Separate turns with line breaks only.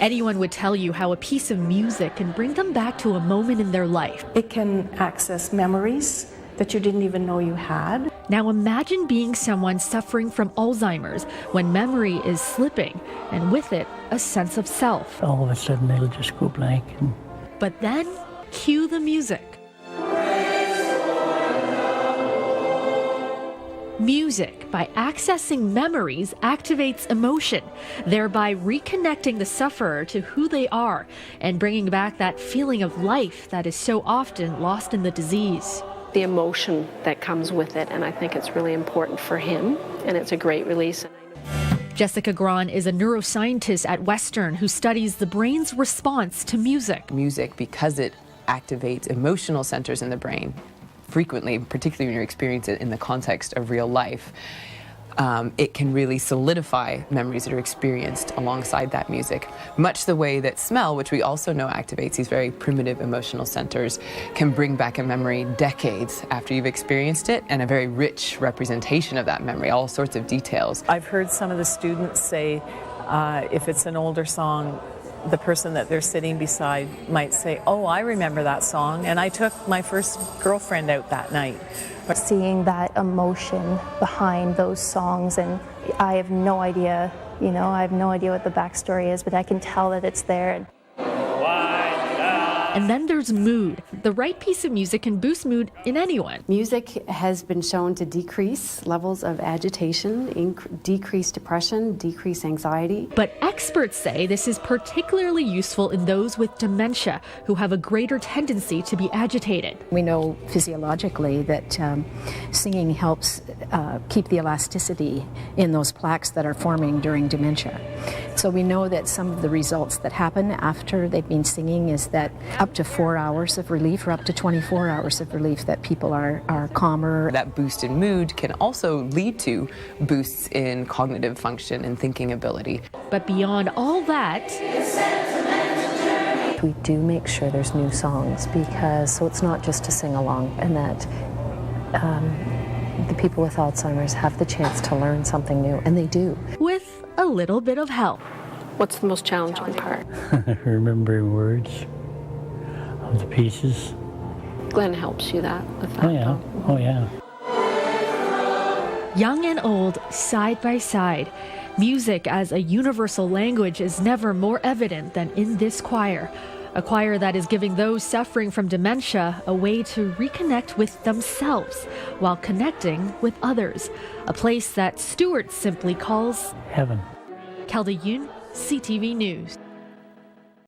Anyone would tell you how a piece of music can bring them back to a moment in their life.
It can access memories that you didn't even know you had.
Now imagine being someone suffering from Alzheimer's when memory is slipping, and with it, a sense of self.
All of a sudden it'll just go blank.
But then, cue the music. Music, by accessing memories, activates emotion, thereby reconnecting the sufferer to who they are and bringing back that feeling of life that is so often lost in the disease.
The emotion that comes with it, and I think it's really important for him, and it's a great release.
Jessica Grahn is a neuroscientist at Western who studies the brain's response to music.
Music, because it activates emotional centers in the brain, frequently, particularly when you experience it in the context of real life, it can really solidify memories that are experienced alongside that music. Much the way that smell, which we also know activates these very primitive emotional centers, can bring back a memory decades after you've experienced it, and a very rich representation of that memory, all sorts of details.
I've heard some of the students say if it's an older song, the person that they're sitting beside might say, "Oh, I remember that song, and I took my first girlfriend out that night."
But seeing that emotion behind those songs, and I have no idea, I have no idea what the backstory is, but I can tell that it's there.
And then there's mood. The right piece of music can boost mood in anyone.
Music has been shown to decrease levels of agitation, decrease depression, decrease anxiety.
But experts say this is particularly useful in those with dementia who have a greater tendency to be agitated.
We know physiologically that singing helps keep the elasticity in those plaques that are forming during dementia. So we know that some of the results that happen after they've been singing is that up to 4 hours of relief or up to 24 hours of relief, that people are calmer.
That boost in mood can also lead to boosts in cognitive function and thinking ability.
But beyond all that,
we do make sure there's new songs, so it's not just to sing along, and that the people with Alzheimer's have the chance to learn something new, and they do.
With a little bit of help.
What's the most challenging part?
Remembering words of the pieces.
Glenn helps you with that.
Oh yeah.
Young and old, side by side. Music as a universal language is never more evident than in this choir. A choir that is giving those suffering from dementia a way to reconnect with themselves while connecting with others. A place that Stuart simply calls
heaven.
Yuen, CTV News.